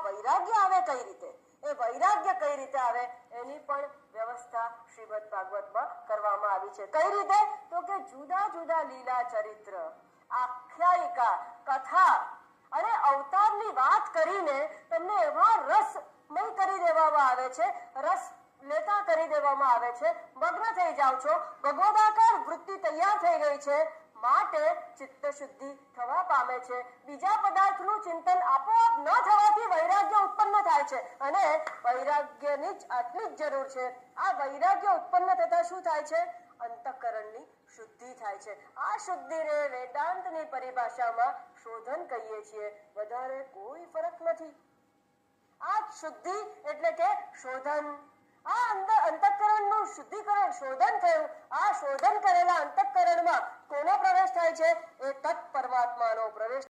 વૈરાગ્ય આવે કઈ રીતે, એ વૈરાગ્ય કઈ રીતે આવે એની પણ વ્યવસ્થા શ્રીમદ ભાગવતમાં કરવામાં આવી છે. કઈ રીતે? તો કે જુદા જુદા લીલા ચરિત્ર, આખ્યાયિકા, કથા અને અવતારની વાત કરીને તમને એવા રસમય કરી દેવામાં આવે છે, રસ લેતા કરી દેવામાં આવે છે, મગ્ન થઈ જાવ છો, ભગવદાકાર વૃત્તિ તૈયાર થઈ ગઈ છે, માટે ચિત્ત શુદ્ધિ થવા પામે છે. બીજા પદાર્થનું ચિંતન આપોઆપ ન થવાથી વૈરાગ્ય ઉત્પન્ન થાય છે અને વૈરાગ્યની જ આટલી જ જરૂર છે. આ વૈરાગ્ય ઉત્પન્ન થતા શું થાય છે? અંતઃકરણની શુદ્ધિ થાય છે. આ શુદ્ધિને વેદાંતની પરિભાષામાં શોધન કહીએ છીએ. વધારે કોઈ ફરક નથી. આ શુદ્ધિ એટલે કે શોધન. આ અંતઃકરણનું શુદ્ધિકરણ, શોધન થયું. આ શોધન કરેલા અંતઃકરણમાં કોનો પ્રવેશ થાય છે? એ તત્ પરમાત્માનો પ્રવેશ